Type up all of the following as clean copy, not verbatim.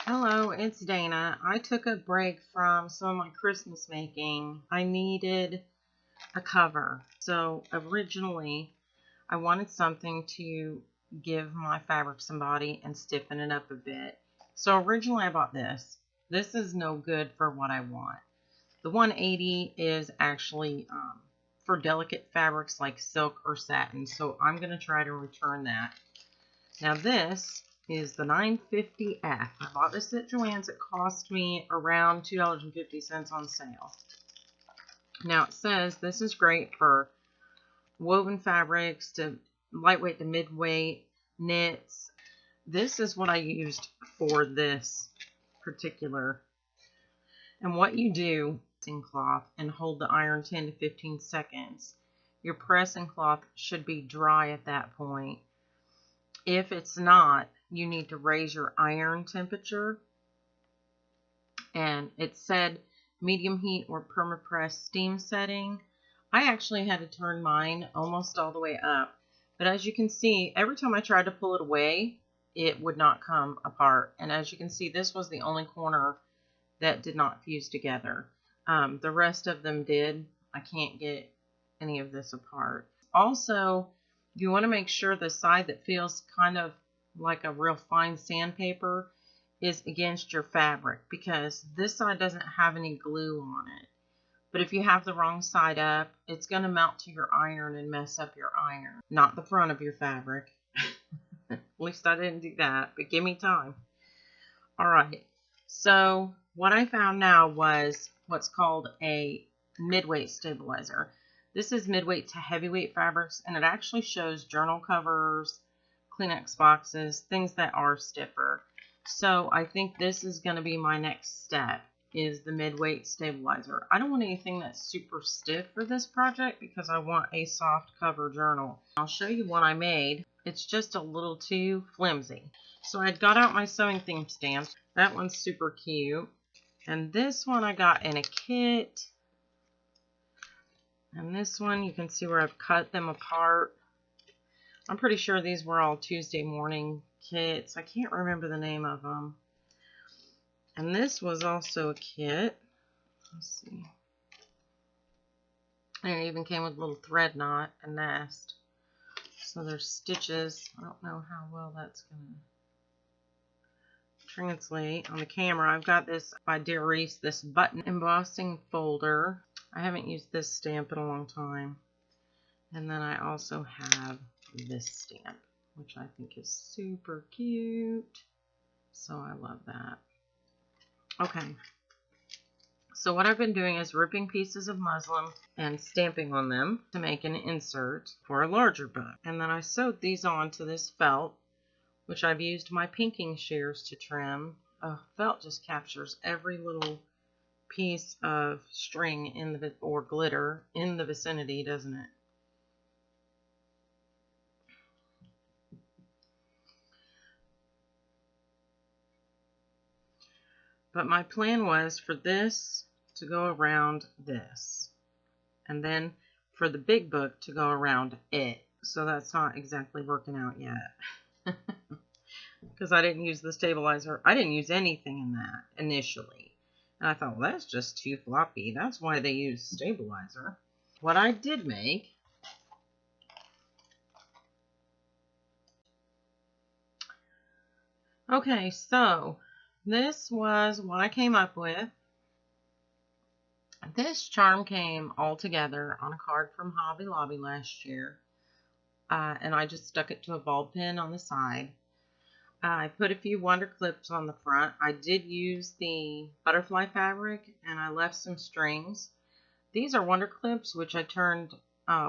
Hello, it's Dana. I took a break from some of my Christmas making. I needed a cover. So originally, I wanted something to give my fabric some body and stiffen it up a bit. So originally I bought this. This is no good for what I want. The 180 is actually for delicate fabrics like silk or satin. So I'm going to try to return that. Now this is the 950F. I bought this at Joann's. It cost me around $2.50 on sale. Now it says this is great for woven fabrics to lightweight to midweight knits. This is what I used for this particular. And what you do, pressing cloth and hold the iron 10 to 15 seconds. Your pressing cloth should be dry at that point. If it's not, you need to raise your iron temperature. And it said medium heat or permapress steam setting. I actually had to turn mine almost all the way up. But as you can see, every time I tried to pull it away, it would not come apart. And as you can see, this was the only corner that did not fuse together. The rest of them did. I can't get any of this apart. Also, you want to make sure the side that feels kind of like a real fine sandpaper is against your fabric, because this side doesn't have any glue on it. But if you have the wrong side up, it's going to melt to your iron and mess up your iron, not the front of your fabric. At least I didn't do that, but give me time. All right, so what I found now was what's called a midweight stabilizer. This is midweight to heavyweight fabrics, and it actually shows journal covers, Kleenex boxes, things that are stiffer. So I think this is going to be my next step, is the midweight stabilizer. I don't want anything that's super stiff for this project because I want a soft cover journal. I'll show you what I made. It's just a little too flimsy. So I got out my sewing theme stamps. That one's super cute. And this one I got in a kit. And this one, you can see where I've cut them apart. I'm pretty sure these were all Tuesday morning kits. I can't remember the name of them. And this was also a kit. Let's see. And it even came with a little thread knot, a nest. So there's stitches. I don't know how well that's going to translate on the camera. I've got this by Dear Reese, this button embossing folder. I haven't used this stamp in a long time. And then I also have this stamp, which I think is super cute. So I love that. Okay. So what I've been doing is ripping pieces of muslin and stamping on them to make an insert for a larger book. And then I sewed these on to this felt, which I've used my pinking shears to trim. Felt just captures every little piece of string in the or glitter in the vicinity, doesn't it? But my plan was for this to go around this, and then for the big book to go around it. So that's not exactly working out yet. Because I didn't use the stabilizer. I didn't use anything in that initially. And I thought, well, that's just too floppy. That's why they use stabilizer. What I did make, okay, so this was what I came up with. This charm came all together on a card from Hobby Lobby last year. And I just stuck it to a ball pen on the side. I put a few wonder clips on the front. I did use the butterfly fabric, and I left some strings. These are wonder clips, which I turned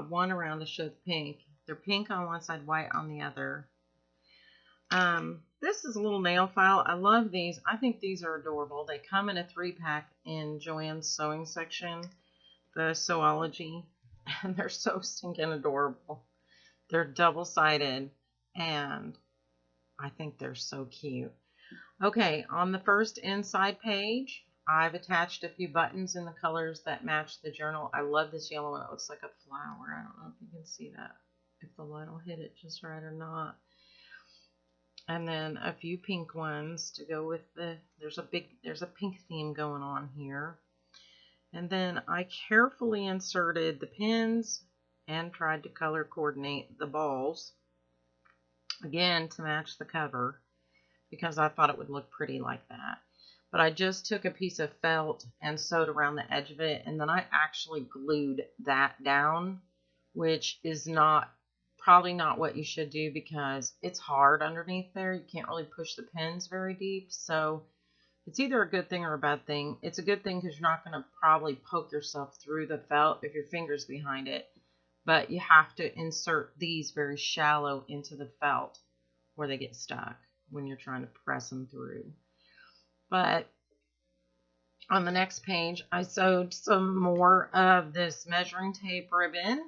one around to show the pink. They're pink on one side, white on the other. This is a little nail file. I love these. I think these are adorable. They come in a 3-pack in Joann's sewing section, the Sewology, and they're so stinking adorable. They're double-sided, and I think they're so cute. Okay, on the first inside page, I've attached a few buttons in the colors that match the journal. I love this yellow one. It looks like a flower. I don't know if you can see that, if the light will hit it just right or not. And then a few pink ones to go with there's a pink theme going on here. And then I carefully inserted the pins and tried to color coordinate the balls, again to match the cover, because I thought it would look pretty like that. But I just took a piece of felt and sewed around the edge of it, and then I actually glued that down, which is probably not what you should do because it's hard underneath there. You can't really push the pins very deep, so it's either a good thing or a bad thing. It's a good thing because you're not going to probably poke yourself through the felt if your finger's behind it, but you have to insert these very shallow into the felt where they get stuck when you're trying to press them through. But on the next page, I sewed some more of this measuring tape ribbon,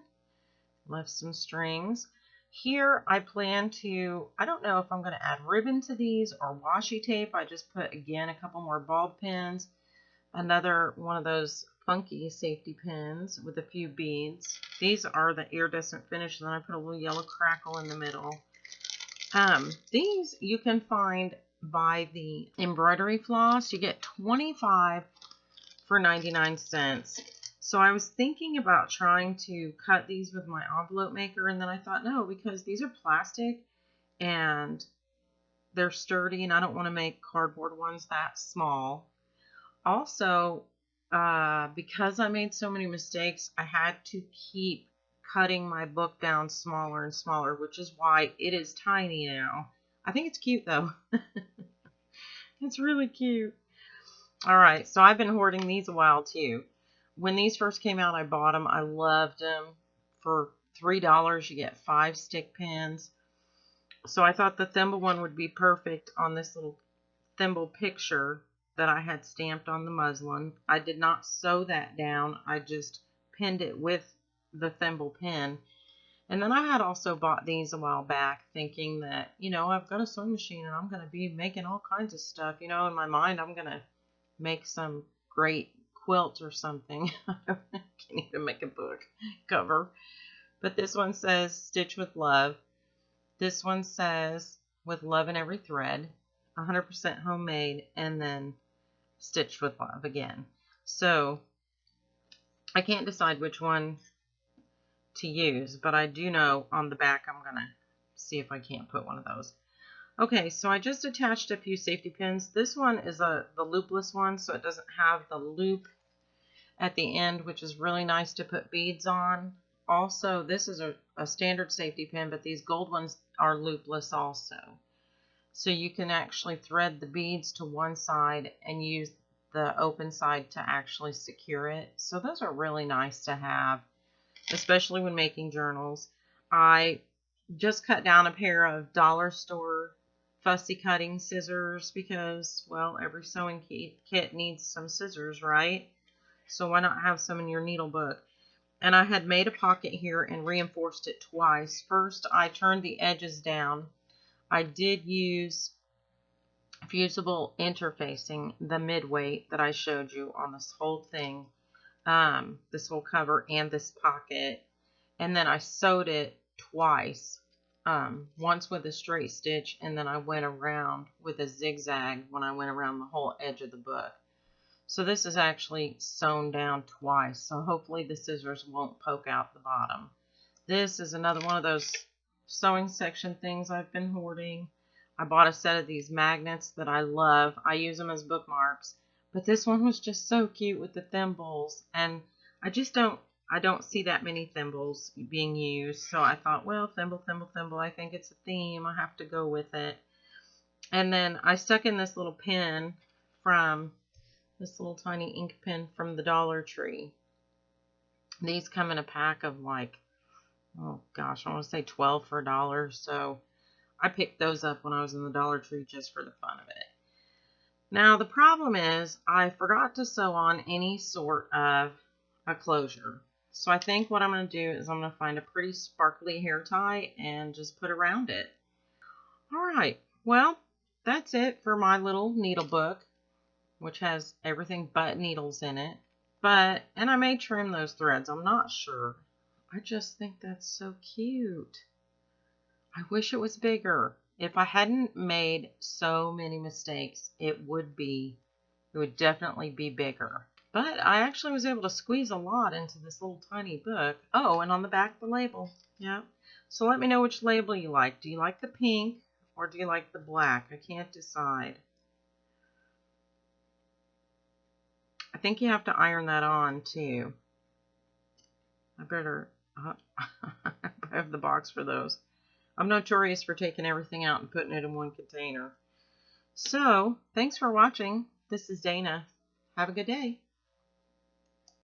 left some strings. Here I plan to, I don't know if I'm going to add ribbon to these or washi tape. I just put, again, a couple more bulb pins, another one of those funky safety pins with a few beads. These are the iridescent finish, and then I put a little yellow crackle in the middle. These you can find by the embroidery floss. You get 25 for 99 cents. So I was thinking about trying to cut these with my envelope maker, and then I thought, no, because these are plastic and they're sturdy, and I don't want to make cardboard ones that small. Also, because I made so many mistakes, I had to keep cutting my book down smaller and smaller, which is why it is tiny now. I think it's cute, though. It's really cute. All right, so I've been hoarding these a while, too. When these first came out, I bought them. I loved them. For $3, you get 5 stick pins. So I thought the thimble one would be perfect on this little thimble picture that I had stamped on the muslin. I did not sew that down. I just pinned it with the thimble pin. And then I had also bought these a while back thinking that, I've got a sewing machine and I'm going to be making all kinds of stuff. In my mind, I'm going to make some great quilt or something. I can't even make a book cover. But this one says Stitch with Love. This one says With Love in Every Thread, 100% homemade, and then Stitched with Love again. So I can't decide which one to use, but I do know on the back I'm going to see if I can't put one of those. Okay, so I just attached a few safety pins. This one is the loopless one, so it doesn't have the loop at the end, which is really nice to put beads on. Also, this is a standard safety pin, but these gold ones are loopless also. So you can actually thread the beads to one side and use the open side to actually secure it. So those are really nice to have, especially when making journals. I just cut down a pair of dollar store fussy cutting scissors because, well, every sewing kit needs some scissors, right? So why not have some in your needle book? And I had made a pocket here and reinforced it twice. First, I turned the edges down. I did use fusible interfacing, the mid-weight that I showed you on this whole thing, this whole cover and this pocket. And then I sewed it twice, once with a straight stitch, and then I went around with a zigzag when I went around the whole edge of the book. So this is actually sewn down twice, so hopefully the scissors won't poke out the bottom. This is another one of those sewing section things I've been hoarding. I bought a set of these magnets that I love. I use them as bookmarks, but this one was just so cute with the thimbles, and I don't see that many thimbles being used, so I thought, well, thimble, thimble, thimble, I think it's a theme, I have to go with it. And then I stuck in this little pen from this little tiny ink pen from the Dollar Tree. These come in a pack of like, oh gosh, I want to say 12 for $1. So I picked those up when I was in the Dollar Tree just for the fun of it. Now the problem is I forgot to sew on any sort of a closure. So I think what I'm going to do is I'm going to find a pretty sparkly hair tie and just put around it. Alright, well, that's it for my little needle book, which has everything but needles in it. And I may trim those threads, I'm not sure. I just think that's so cute. I wish it was bigger. If I hadn't made so many mistakes, it would definitely be bigger. But I actually was able to squeeze a lot into this little tiny book. Oh, and on the back, the label. Yeah. So let me know which label you like. Do you like the pink or do you like the black? I can't decide. I think you have to iron that on too. I better I have the box for those. I'm notorious for taking everything out and putting it in one container. So, thanks for watching. This is Dana. Have a good day.